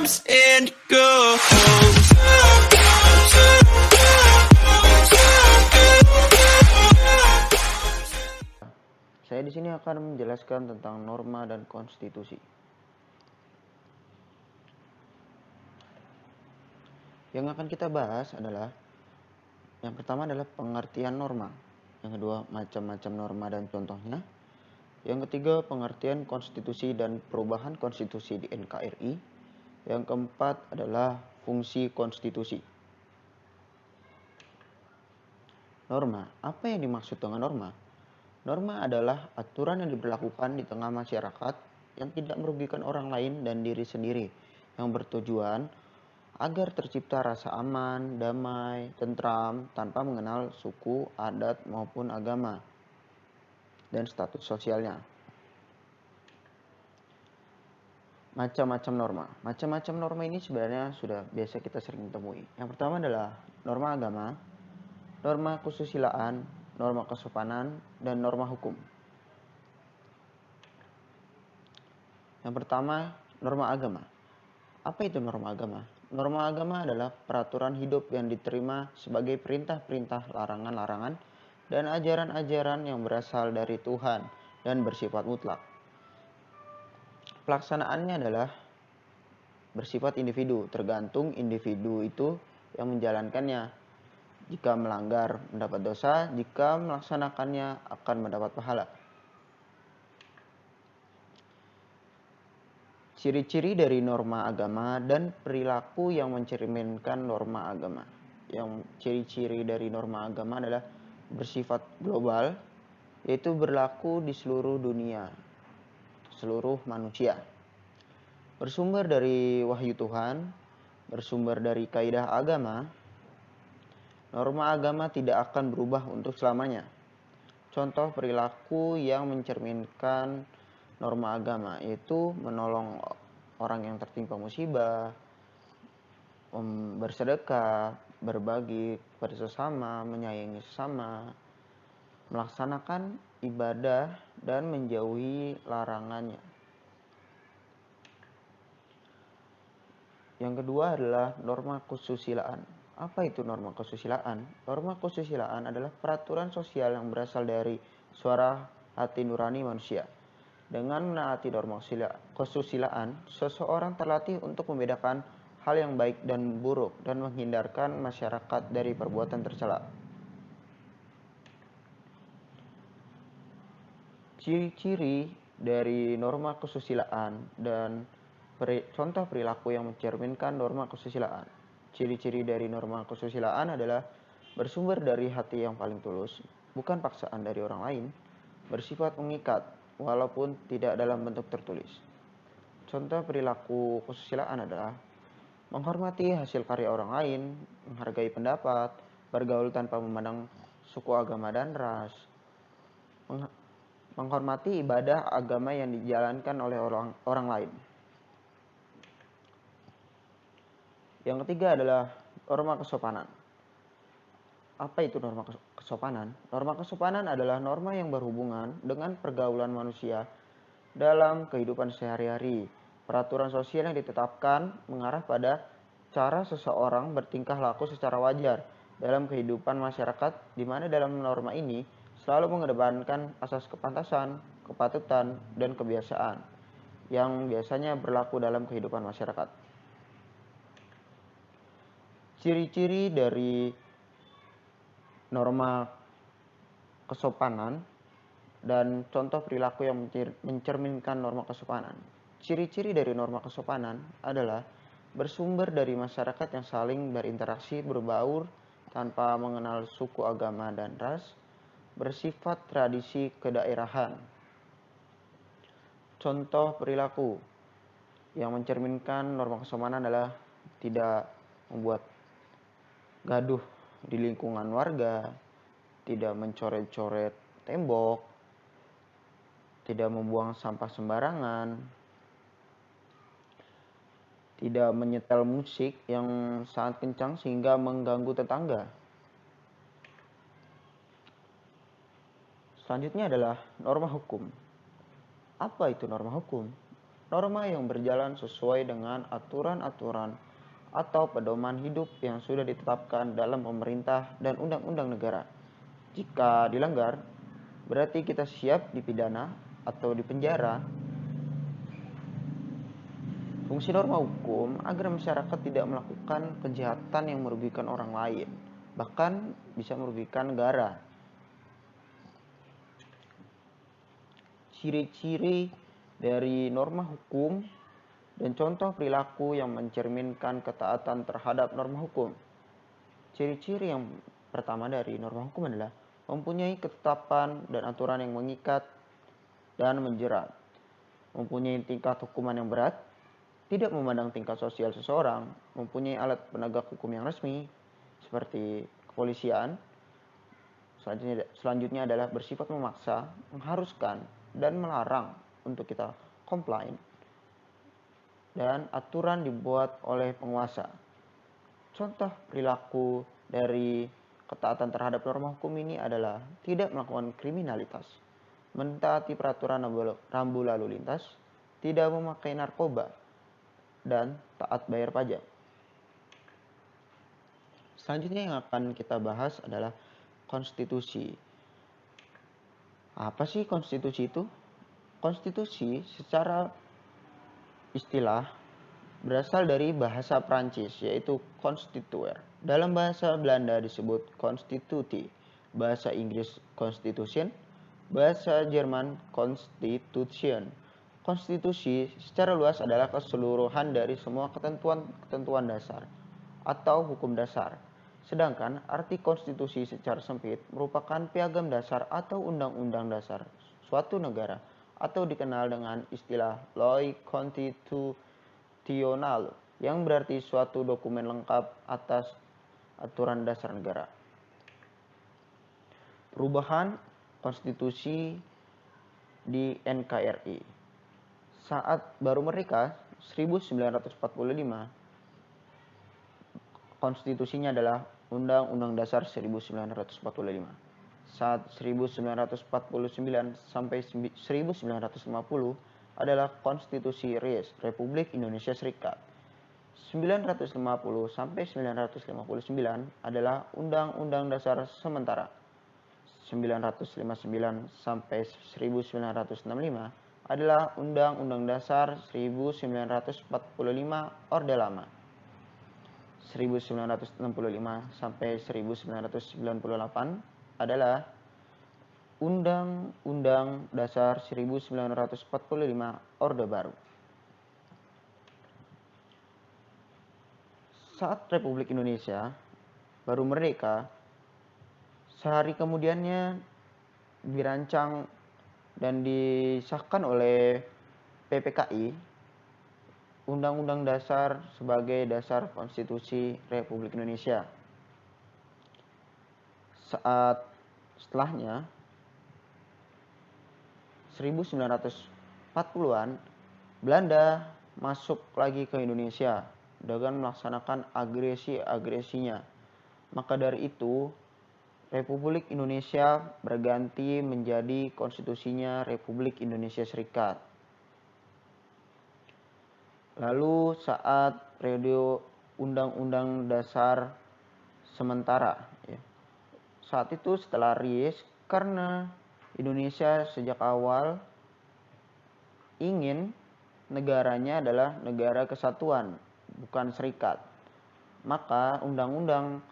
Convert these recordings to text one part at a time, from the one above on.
comes and goes. Saya di sini akan menjelaskan tentang norma dan konstitusi. Yang akan kita bahas adalah yang pertama adalah pengertian norma, yang kedua macam-macam norma dan contohnya, yang ketiga pengertian konstitusi dan perubahan konstitusi di NKRI, yang keempat adalah fungsi konstitusi. Norma, apa yang dimaksud dengan norma? Norma adalah aturan yang diberlakukan di tengah masyarakat yang tidak merugikan orang lain dan diri sendiri, yang bertujuan agar tercipta rasa aman, damai, tentram, tanpa mengenal suku, adat, maupun agama, dan status sosialnya. Macam-macam norma. Macam-macam norma ini sebenarnya sudah biasa kita sering temui. Yang pertama adalah norma agama, norma kesusilaan, norma kesopanan, dan norma hukum. Yang pertama, norma agama. Apa itu norma agama? Norma agama adalah peraturan hidup yang diterima sebagai perintah-perintah, larangan-larangan, dan ajaran-ajaran yang berasal dari Tuhan dan bersifat mutlak. Pelaksanaannya adalah bersifat individu, tergantung individu itu yang menjalankannya. Jika melanggar mendapat dosa, jika melaksanakannya akan mendapat pahala. Ciri-ciri dari norma agama dan perilaku yang mencerminkan norma agama. Yang ciri-ciri dari norma agama adalah bersifat global, yaitu berlaku di seluruh dunia, seluruh manusia. Bersumber dari wahyu Tuhan, bersumber dari kaidah agama. Norma agama tidak akan berubah untuk selamanya. Contoh perilaku yang mencerminkan norma agama yaitu menolong orang yang tertimpa musibah, bersedekah, berbagi kepada sesama, menyayangi sesama, melaksanakan ibadah dan menjauhi larangannya. Yang kedua adalah norma kesusilaan. Apa itu norma kesusilaan? Norma kesusilaan adalah peraturan sosial yang berasal dari suara hati nurani manusia. Dengan menaati norma kesusilaan, seseorang terlatih untuk membedakan hal yang baik dan buruk dan menghindarkan masyarakat dari perbuatan tercela. Ciri-ciri dari norma kesusilaan dan contoh perilaku yang mencerminkan norma kesusilaan. Ciri-ciri dari norma kesusilaan adalah bersumber dari hati yang paling tulus, bukan paksaan dari orang lain, bersifat mengikat, walaupun tidak dalam bentuk tertulis. Contoh perilaku kesusilaan adalah menghormati hasil karya orang lain, menghargai pendapat, bergaul tanpa memandang suku, agama, dan ras, menghormati ibadah agama yang dijalankan oleh orang lain. Yang ketiga adalah norma kesopanan. Apa itu norma kesopanan? Norma kesopanan adalah norma yang berhubungan dengan pergaulan manusia dalam kehidupan sehari-hari. Peraturan sosial yang ditetapkan mengarah pada cara seseorang bertingkah laku secara wajar dalam kehidupan masyarakat, di mana dalam norma ini selalu mengedepankan asas kepantasan, kepatutan, dan kebiasaan yang biasanya berlaku dalam kehidupan masyarakat. Ciri-ciri dari norma kesopanan dan contoh perilaku yang mencerminkan norma kesopanan. Ciri-ciri dari norma kesopanan adalah bersumber dari masyarakat yang saling berinteraksi, berbaur tanpa mengenal suku, agama, dan ras, bersifat tradisi kedaerahan. Contoh perilaku yang mencerminkan norma kesopanan adalah tidak membuat gaduh di lingkungan warga, tidak mencoret-coret tembok, tidak membuang sampah sembarangan, tidak menyetel musik yang sangat kencang sehingga mengganggu tetangga. Selanjutnya adalah norma hukum. Apa itu norma hukum? norma yang berjalan sesuai dengan aturan-aturan atau pedoman hidup yang sudah ditetapkan dalam pemerintah dan undang-undang negara. Jika dilanggar, berarti kita siap dipidana atau dipenjara. Fungsi norma hukum agar masyarakat tidak melakukan kejahatan yang merugikan orang lain, bahkan bisa merugikan negara. Ciri-ciri dari norma hukum dan contoh perilaku yang mencerminkan ketaatan terhadap norma hukum. Ciri-ciri yang pertama dari norma hukum adalah mempunyai ketetapan dan aturan yang mengikat dan menjerat, mempunyai tingkat hukuman yang berat, tidak memandang tingkat sosial seseorang, mempunyai alat penegak hukum yang resmi seperti kepolisian. Selanjutnya adalah bersifat memaksa, mengharuskan, dan melarang untuk kita comply, dan aturan dibuat oleh penguasa. Contoh perilaku dari ketaatan terhadap norma hukum ini adalah tidak melakukan kriminalitas, mentaati peraturan rambu lalu lintas, tidak memakai narkoba, dan taat bayar pajak. Selanjutnya yang akan kita bahas adalah konstitusi. Apa sih konstitusi itu? Konstitusi secara istilah berasal dari bahasa Prancis yaitu constituer. Dalam bahasa Belanda disebut constitutie, bahasa Inggris constitution, bahasa Jerman Constitution. Konstitusi secara luas adalah keseluruhan dari semua ketentuan dasar atau hukum dasar. Sedangkan arti konstitusi secara sempit merupakan piagam dasar atau undang-undang dasar suatu negara atau dikenal dengan istilah loi constitutional yang berarti suatu dokumen lengkap atas aturan dasar negara. Perubahan konstitusi di NKRI. Saat baru merdeka 1945, konstitusinya adalah Undang-Undang Dasar 1945. Saat 1949 sampai 1950 adalah Konstitusi RIS, Republik Indonesia Serikat. 950 sampai 959 adalah Undang-Undang Dasar sementara. 959 sampai 1965 adalah Undang-Undang Dasar 1945 Orde Lama. 1965 sampai 1998 adalah Undang-Undang Dasar 1945 Orde Baru. Saat Republik Indonesia baru merdeka, sehari kemudiannya dirancang dan disahkan oleh PPKI Undang-Undang Dasar sebagai dasar konstitusi Republik Indonesia. Saat setelahnya 1940-an Belanda masuk lagi ke Indonesia dengan melaksanakan agresi-agresinya. Maka dari itu Republik Indonesia berganti menjadi konstitusinya Republik Indonesia Serikat. Lalu saat periode Undang-Undang Dasar sementara, saat itu setelah RIS, karena Indonesia sejak awal ingin negaranya adalah negara kesatuan, bukan serikat, maka Undang-Undang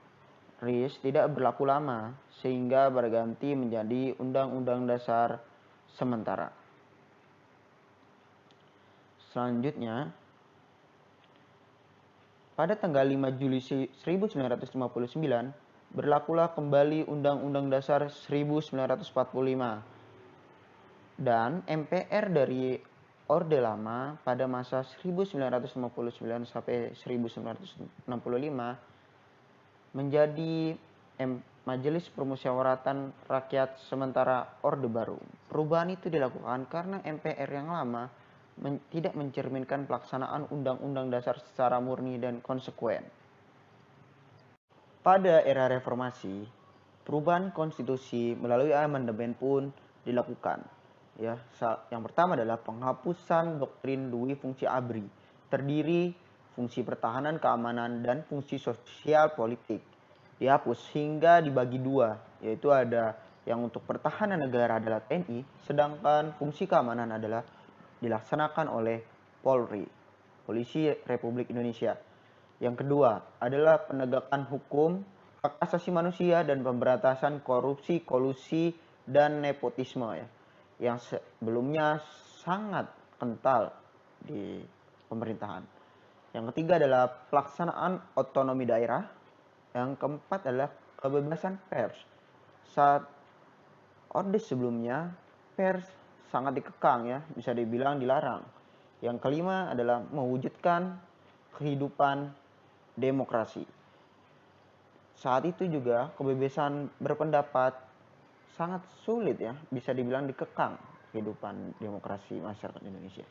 RIS tidak berlaku lama sehingga berganti menjadi Undang-Undang Dasar sementara. Selanjutnya, pada tanggal 5 Juli 1959, berlakulah kembali Undang-Undang Dasar 1945 dan MPR dari Orde Lama pada masa 1959 sampai 1965 menjadi Majelis Permusyawaratan Rakyat Sementara Orde Baru. Perubahan itu dilakukan karena MPR yang lama tidak mencerminkan pelaksanaan Undang-Undang Dasar secara murni dan konsekuen. Pada era reformasi, perubahan konstitusi melalui amandemen pun dilakukan. Ya, yang pertama adalah penghapusan doktrin dui fungsi ABRI, terdiri fungsi pertahanan, keamanan, dan fungsi sosial politik. Dihapus hingga dibagi dua, yaitu ada yang untuk pertahanan negara adalah TNI, sedangkan fungsi keamanan adalah dilaksanakan oleh Polri, Polisi Republik Indonesia. Yang kedua adalah penegakan hukum, hak asasi manusia, dan pemberantasan korupsi, kolusi, dan nepotisme ya, yang sebelumnya sangat kental di pemerintahan. Yang ketiga adalah pelaksanaan otonomi daerah. Yang keempat adalah kebebasan pers. Saat orde sebelumnya, pers sangat dikekang ya, bisa dibilang dilarang. Yang kelima adalah mewujudkan kehidupan demokrasi. Saat itu juga kebebasan berpendapat sangat sulit ya, bisa dibilang dikekang kehidupan demokrasi masyarakat Indonesia.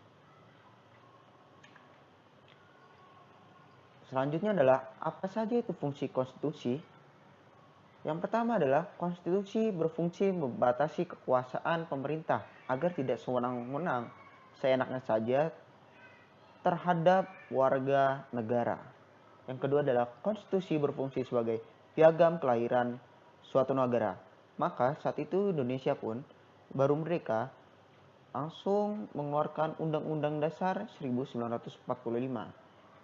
Selanjutnya adalah apa saja itu fungsi konstitusi. Yang pertama adalah konstitusi berfungsi membatasi kekuasaan pemerintah agar tidak sewenang-wenang seenaknya saja terhadap warga negara. Yang kedua adalah konstitusi berfungsi sebagai piagam kelahiran suatu negara. Maka saat itu Indonesia pun baru merdeka langsung mengeluarkan Undang-Undang Dasar 1945.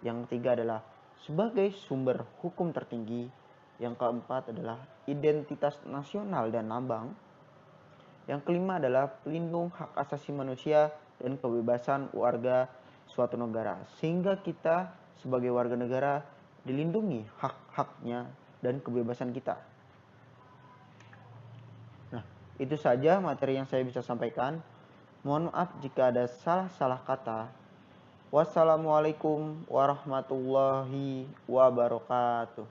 Yang ketiga adalah sebagai sumber hukum tertinggi. Yang keempat adalah identitas nasional dan lambang. Yang kelima adalah pelindung hak asasi manusia dan kebebasan warga suatu negara. Sehingga kita sebagai warga negara dilindungi hak-haknya dan kebebasan kita. Nah, itu saja materi yang saya bisa sampaikan. Mohon maaf jika ada salah-salah kata. Wassalamualaikum warahmatullahi wabarakatuh.